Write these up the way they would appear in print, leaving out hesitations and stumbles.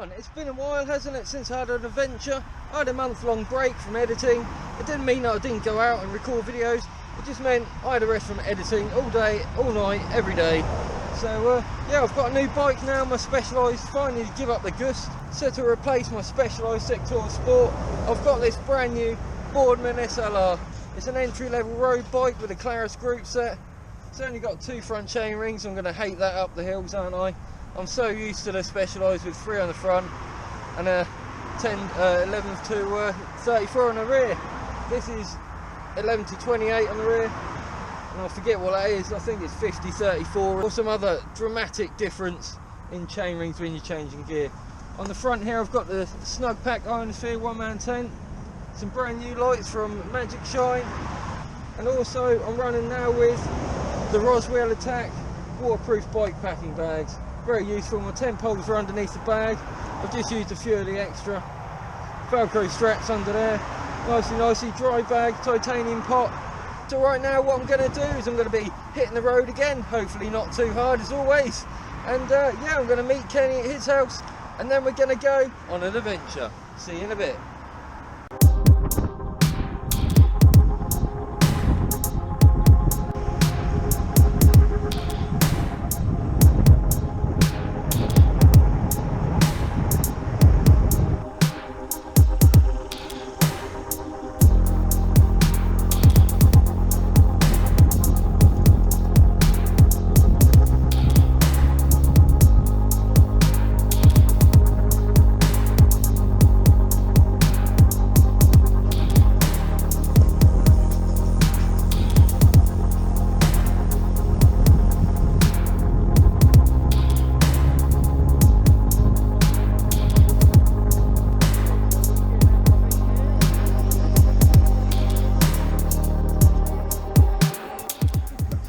on, it's been a while, hasn't it, since I had an adventure. I had a month-long break from editing. It didn't mean that I didn't go out and record videos. It just meant I had a rest from editing all day, all night, every day. So yeah, I've got a new bike now, my Specialized. Finally give up the Gust. So to replace my Specialized Sector Sport, I've got this brand new Boardman SLR. It's an entry-level road bike with a Claris group set. It's only got 2 front chain rings. I'm going to hate that up the hills, aren't I? I'm so used to the Specialized with 3 on the front and a 11 to 34 on the rear. This is 11 to 28 on the rear, and I forget what that is. I think it's 50-34 or some other dramatic difference in chain rings when you're changing gear. On the front here I've got the Snug Pack Ionosphere one-man tent, some brand new lights from Magic Shine, and also I'm running now with the Roswell Attack waterproof bike packing bags. Very useful. My 10 poles are underneath the bag. I've just used a few of the extra Velcro straps under there. Nicely dry bag, titanium pot. So right now what I'm going to do is I'm going to be hitting the road again, hopefully not too hard as always. And yeah, I'm going to meet Kenny at his house and then we're going to go on an adventure. See you in a bit.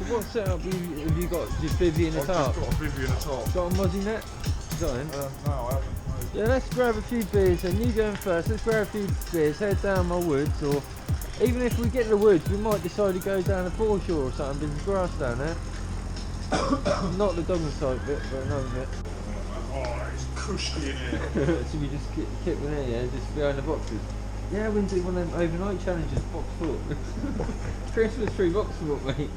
What setup have you got? Just bivvy in the top? I've just got a bivvy in the top. Got a mozzie net? Got him? No, I haven't. No. Yeah, let's grab a few beers and you going first. Let's grab a few beers, head down my woods, or even if we get to the woods we might decide to go down a foreshore or something. There's grass down there. Not the dog and site bit, but another bit. Oh, it's cushy in here. Should we just keep in here, yeah? Just behind the boxes? Yeah, we can do one of them overnight challenges, box fort. Christmas tree box fort, mate.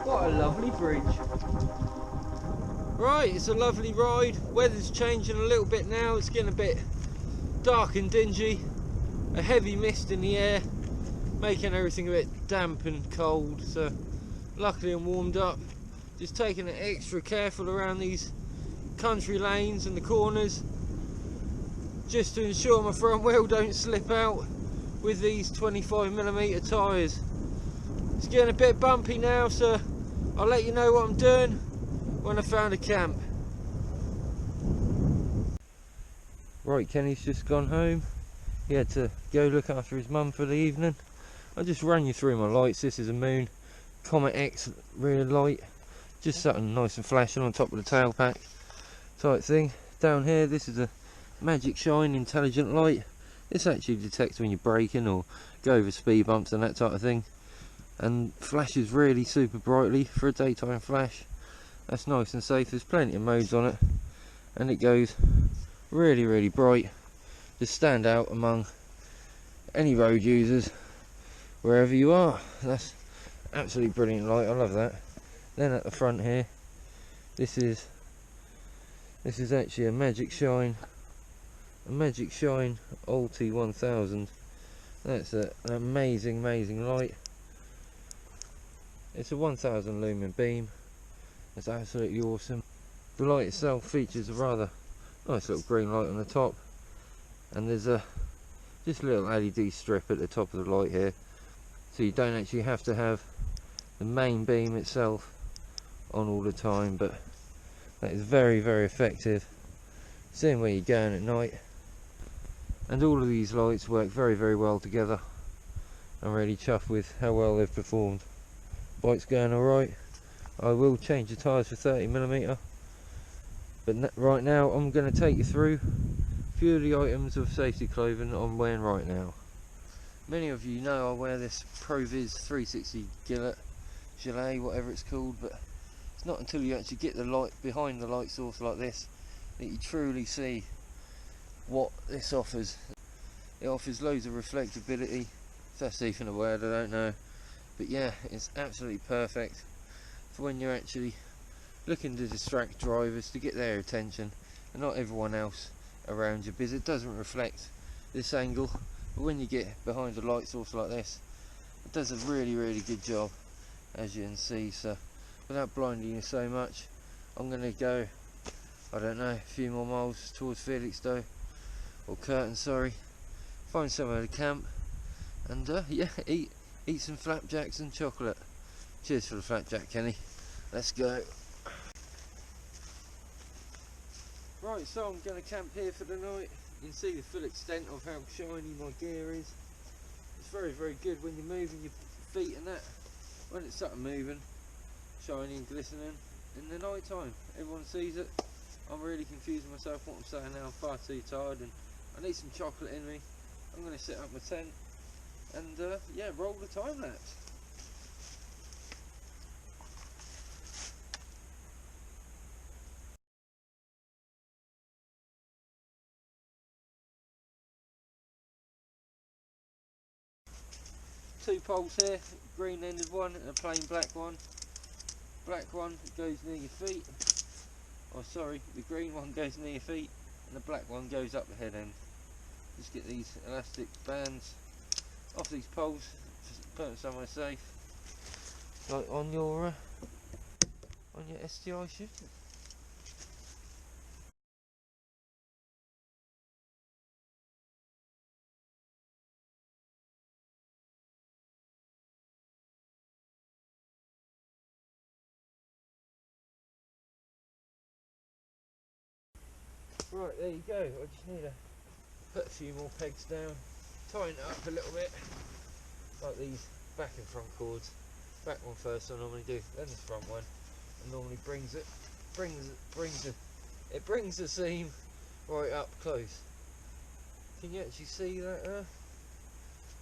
What a lovely bridge. Right, it's a lovely ride. Weather's changing a little bit now. It's getting a bit dark and dingy. A heavy mist in the air, making everything a bit damp and cold. So luckily I'm warmed up. Just taking it extra careful around these country lanes and the corners, just to ensure my front wheel don't slip out with these 25mm tyres. It's getting a bit bumpy now, so I'll let you know what I'm doing when I found a camp. Right, Kenny's just gone home. He had to go look after his mum for the evening. I'll just run you through my lights. This is a Moon Comet X rear light, just something nice and flashing on top of the tailpack type thing. Down here, this is a Magic Shine intelligent light. This actually detects when you're braking or go over speed bumps and that type of thing, and flashes really super brightly for a daytime flash. That's nice and safe. There's plenty of modes on it, and it goes really bright. Just stand out among any road users wherever you are. That's absolutely brilliant light. I love that. Then at the front here, this is This is actually a Magic Shine Ulti 1000. That's an amazing light. It's a 1000 lumen beam. It's absolutely awesome. The light itself features a rather nice little green light on the top, and there's just a little LED strip at the top of the light here, so you don't actually have to have the main beam itself on all the time, but that is very effective, seeing where you're going at night. And all of these lights work very well together. I'm really chuffed with how well they've performed. Bike's going alright. I will change the tyres for 30mm, but right now I'm going to take you through a few of the items of safety clothing I'm wearing right now. Many of you know I wear this Proviz 360 gilet, whatever it's called, but it's not until you actually get the light behind the light source like this that you truly see what this offers. It offers loads of reflectability, if that's even a word, I don't know, but yeah, it's absolutely perfect for when you're actually looking to distract drivers, to get their attention and not everyone else around you, because it doesn't reflect this angle. But when you get behind a light source like this, it does a really good job, as you can see. So without blinding you so much, I'm going to go, I don't know, a few more miles towards Felixstowe, or Curtin, sorry, find somewhere to camp, and yeah, eat some flapjacks and chocolate. Cheers for the flapjack, Kenny. Let's go. Right, so I'm going to camp here for the night. You can see the full extent of how shiny my gear is. It's very good when you're moving your feet and that. When it's sort of moving, shiny and glistening in the night time, everyone sees it. I'm really confusing myself what I'm saying now. I'm far too tired and I need some chocolate in me. I'm going to set up my tent and yeah, roll the time lapse. Two poles here, green ended one and a plain black one. Black one goes near your feet. Oh sorry, the green one goes near your feet and the black one goes up the head end. Just get these elastic bands off these poles, just put them somewhere safe. Like on your STI shift. Right, there you go. I just need to put a few more pegs down, tighten it up a little bit, like these back and front cords. Back one first, I normally do, then the front one, and normally brings the seam right up close. Can you actually see that?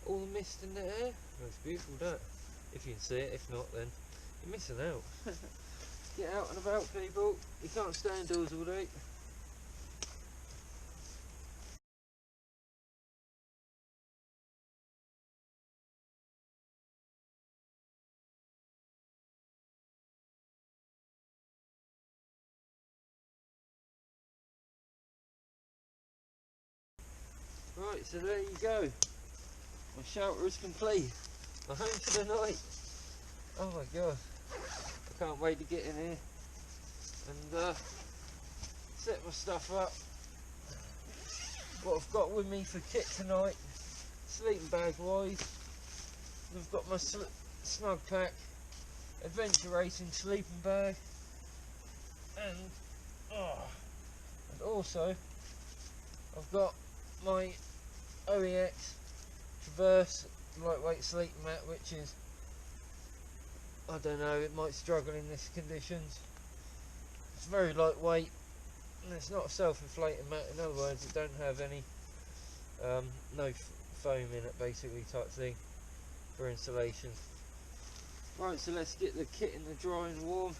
All the mist in the air. Looks beautiful, doesn't it? If you can see it. If not, then you're missing out. Get out and about, people. You can't stay indoors all day. Right, so there you go. My shelter is complete. I'm home for the night. Oh my god. I can't wait to get in here and set my stuff up. What I've got with me for kit tonight, sleeping bag wise, I've got my snug pack, adventure racing sleeping bag, and also I've got my OEX Traverse lightweight sleeping mat, which is, I don't know, it might struggle in this conditions. It's very lightweight and it's not a self-inflating mat. In other words, it don't have any no foam in it, basically, type thing for insulation. Right, so let's get the kit in the dry and warm.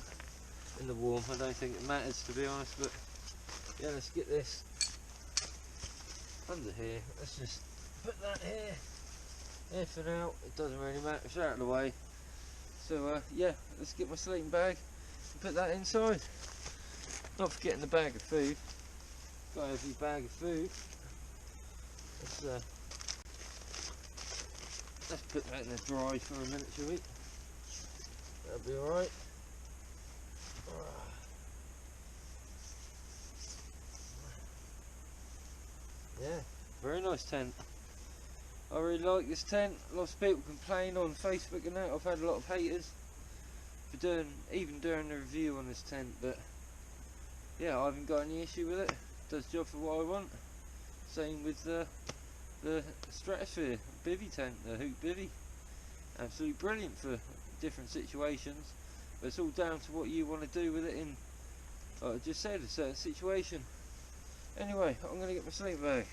In the warm, I don't think it matters, to be honest, but yeah, let's get this under here. Let's just put that here. Here for now, it doesn't really matter, it's out of the way. So yeah, let's get my sleeping bag and put that inside. Not forgetting the bag of food. Got a heavy bag of food. Let's put that in the dry for a minute, shall we? That'll be alright. Yeah, very nice tent. I really like this tent. Lots of people complain on Facebook and that. I've had a lot of haters for even doing a review on this tent, but yeah, I haven't got any issue with it. Does the job for what I want. Same with the Stratosphere bivvy tent, the Hoot bivvy. Absolutely brilliant for different situations, but it's all down to what you want to do with it in, like I just said, a certain situation. Anyway, I'm going to get my sleep bag.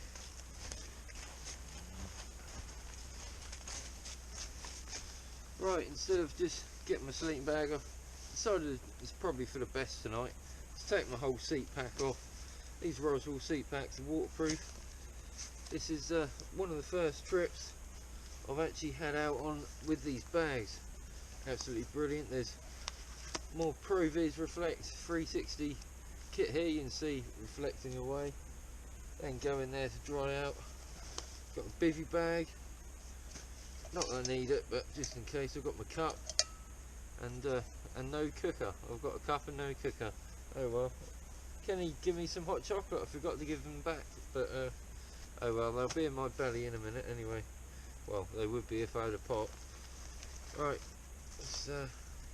Right, instead of just getting my sleeping bag off, I decided it's probably for the best tonight to take my whole seat pack off. These Roswell seat packs are waterproof. This is one of the first trips I've actually had out on with these bags. Absolutely brilliant. There's more Proviz Reflect 360 kit here, you can see reflecting away. Then go in there to dry out. Got a bivvy bag. Not that I need it, but just in case. I've got my cup and no cooker. I've got a cup and no cooker. Oh well. Kenny give me some hot chocolate. I forgot to give them back, but oh well, they'll be in my belly in a minute anyway. Well, they would be if I had a pot. Right, let's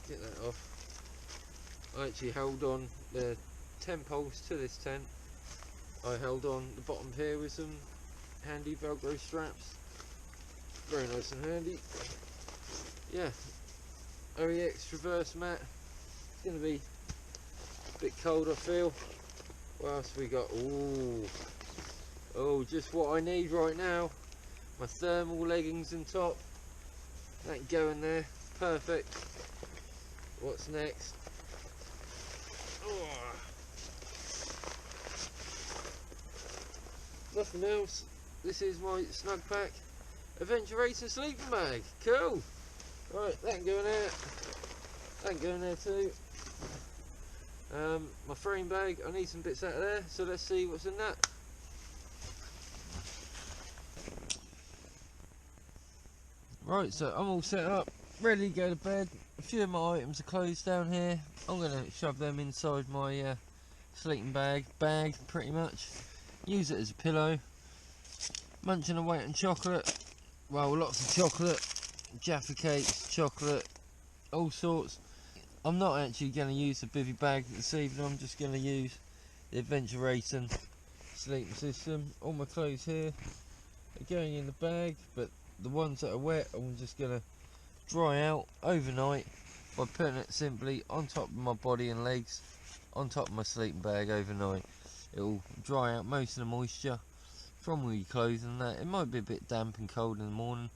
get that off. I actually held on the 10 poles to this tent. I held on the bottom here with some handy Velcro straps. Very nice and handy. Yeah, OEX traverse mat. It's going to be a bit cold, I feel. What else we got? Ooh. Oh, just what I need right now. My thermal leggings and top. That going there. Perfect. What's next? Oh. Nothing else. This is my snug pack adventure racing sleeping bag. Cool. Right, that can go in there. That can go in there too. My frame bag, I need some bits out of there, so let's see what's in that. Right, so I'm all set up, ready to go to bed. A few of my items are closed down here. I'm going to shove them inside my sleeping bag pretty much. Use it as a pillow. Munching away on chocolate. Well, lots of chocolate. Jaffa cakes, chocolate, all sorts. I'm not actually going to use the bivvy bag this evening. I'm just going to use the adventure racing sleeping system. All my clothes here are going in the bag, but the ones that are wet I'm just going to dry out overnight by putting it simply on top of my body and legs, on top of my sleeping bag overnight. It will dry out most of the moisture from all your clothes and that. It might be a bit damp and cold in the morning,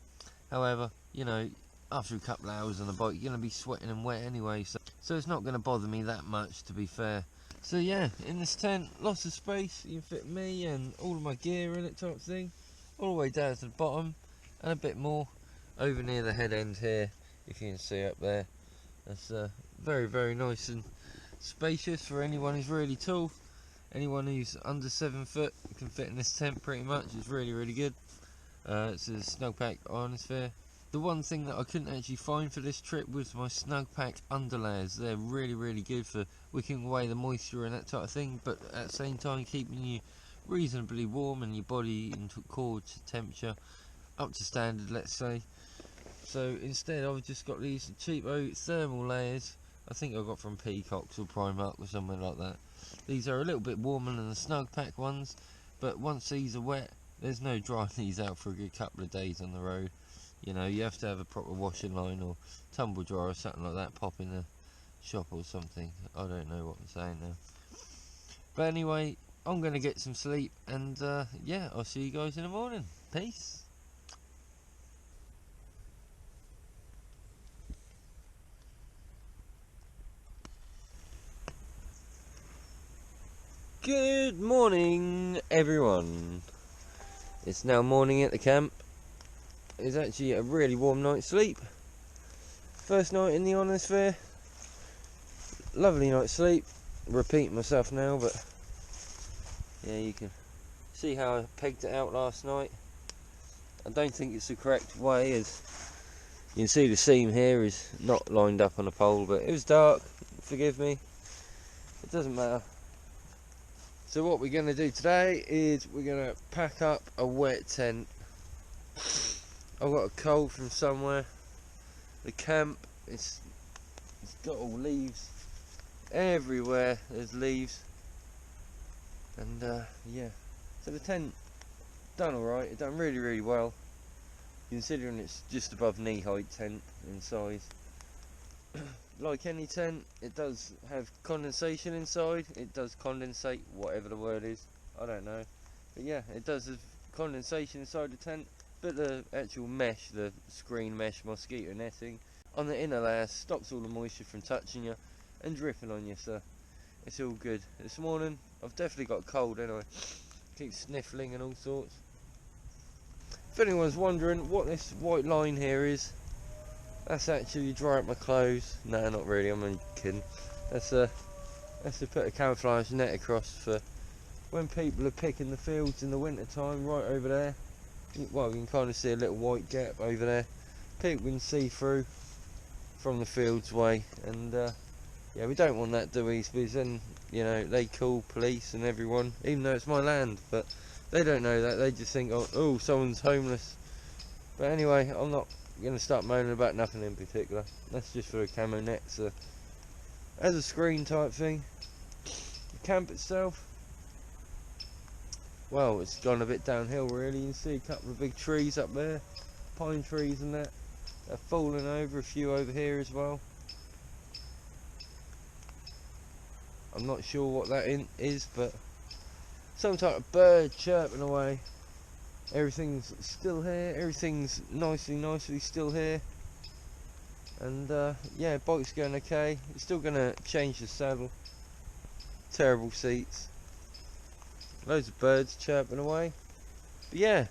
however, you know, after a couple of hours on the bike you're going to be sweating and wet anyway, so it's not going to bother me that much, to be fair. So yeah, in this tent, lots of space. You can fit me and all of my gear in it, type of thing, all the way down to the bottom, and a bit more over near the head end here, if you can see up there. That's very, very nice and spacious for anyone who's really tall. Anyone who's under 7 foot can fit in this tent pretty much. It's really, really good. It's a snug pack ionosphere. The one thing that I couldn't actually find for this trip was my snug pack underlayers. They're really, really good for wicking away the moisture and that type of thing, but at the same time keeping you reasonably warm and your body into core temperature up to standard, let's say. So instead I've just got these cheapo thermal layers. I think I got from Peacocks or Primark or somewhere like that. These are a little bit warmer than the snug pack ones, but once these are wet, there's no drying these out for a good couple of days on the road. You know, you have to have a proper washing line or tumble dryer or something like that, pop in the shop or something. I don't know what I'm saying now. But anyway, I'm going to get some sleep, and yeah, I'll see you guys in the morning. Peace. Good morning, everyone. It's now morning at the camp. It's actually a really warm night's sleep. First night in the ionosphere. Lovely night's sleep. repeating myself now, but yeah, you can see how I pegged it out last night. I don't think it's the correct way, as you can see the seam here is not lined up on a pole, but it was dark, forgive me, it doesn't matter. So what we're going to do today is we're going to pack up a wet tent. I've got a cold from somewhere. The camp, it's got all leaves everywhere, there's leaves, and yeah, so the tent done alright, it done really well, considering it's just above knee height tent in size. Like any tent, it does have condensation inside, it does condensate, whatever the word is, I don't know, but yeah, it does have condensation inside the tent, but the actual mesh, the screen mesh mosquito netting on the inner layer stops all the moisture from touching you and dripping on you, so it's all good. This morning I've definitely got a cold anyway, keep sniffling and all sorts. If anyone's wondering what this white line here is, that's actually dry up my clothes. No, not really, I'm only kidding. That's to put a camouflage net across for when people are picking the fields in the winter time. Right over there, well, you can kind of see a little white gap over there. People can see through from the fields way, and yeah, we don't want that, do we? Because then, you know, they call police and everyone, even though it's my land, but they don't know that. They just think, oh, someone's homeless. But anyway, I'm not going to start moaning about nothing in particular. That's just for a camo net, so as a screen type thing. The camp itself, well, it's gone a bit downhill really. You can see a couple of big trees up there, pine trees and that. They're falling over, a few over here as well. I'm not sure what that is, but some type of bird chirping away. Everything's still here, everything's nicely still here. And yeah, bike's going okay. It's still going to change the saddle. Terrible seats. Loads of birds chirping away. But yeah,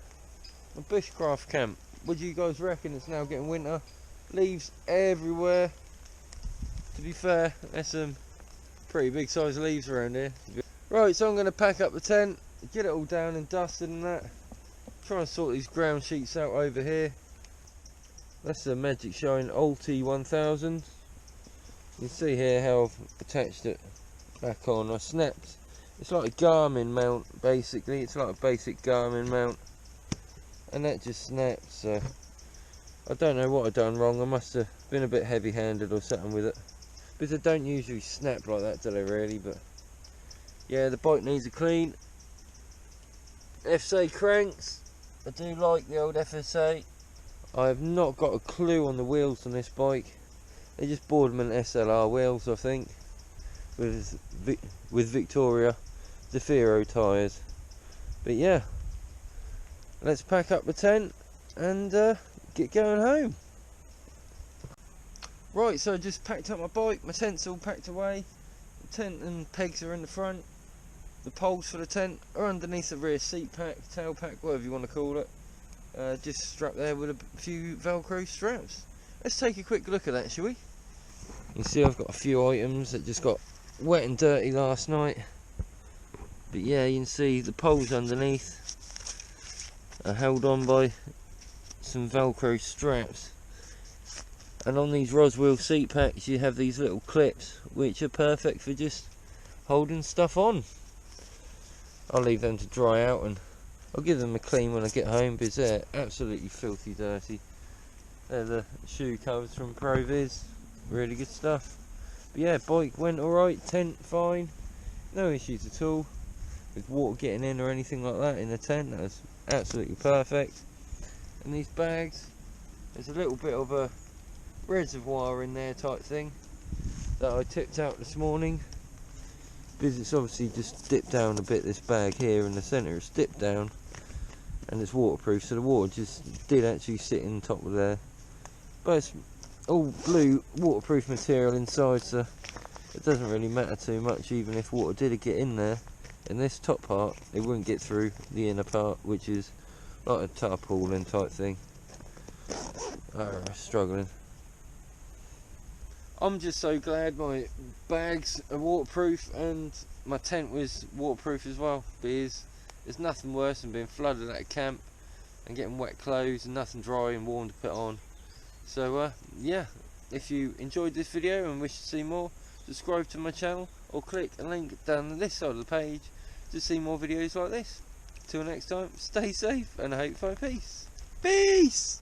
a bushcraft camp. What do you guys reckon? It's now getting winter. Leaves everywhere. To be fair, there's some pretty big size leaves around here. Right, so I'm going to pack up the tent, get it all down and dusted and that. Try and sort these ground sheets out over here. That's the Magic Shine Ulti 1000. You can see here how I've attached it back on. I snapped. It's like a Garmin mount basically. It's like a basic Garmin mount. And that just snapped, so I don't know what I've done wrong. I must have been a bit heavy handed or something with it, because they don't usually snap like that, do they really? But yeah, the bike needs a clean. FSA cranks, I do like the old FSA. I have not got a clue on the wheels on this bike. They just bought them in SLR wheels, I think, with Victoria Zafiro tyres. But yeah, let's pack up the tent and get going home. Right, so I just packed up my bike, my tent's all packed away. The tent and pegs are in the front. The poles for the tent are underneath the rear seat pack, tail pack, whatever you want to call it. Just strapped there with a few Velcro straps. Let's take a quick look at that, shall we? You can see I've got a few items that just got wet and dirty last night. But yeah, you can see the poles underneath are held on by some Velcro straps. And on these Roswell seat packs you have these little clips which are perfect for just holding stuff on. I'll leave them to dry out and I'll give them a clean when I get home, because they're absolutely filthy dirty. They're the shoe covers from Proviz, really good stuff. But yeah, bike went alright, tent fine, no issues at all with water getting in or anything like that in the tent. That was absolutely perfect. And these bags, there's a little bit of a reservoir in there type thing that I tipped out this morning, because it's obviously just dipped down a bit. This bag here in the centre is dipped down and it's waterproof, so the water just did actually sit in top of there, but it's all blue waterproof material inside, so it doesn't really matter too much. Even if water did get in there in this top part, it wouldn't get through the inner part, which is like a tarpaulin type thing. Struggling. I'm just so glad my bags are waterproof and my tent was waterproof as well, because there's nothing worse than being flooded at a camp and getting wet clothes and nothing dry and warm to put on. So yeah, if you enjoyed this video and wish to see more, subscribe to my channel or click a link down this side of the page to see more videos like this. Till next time, stay safe and I hope for peace. Peace!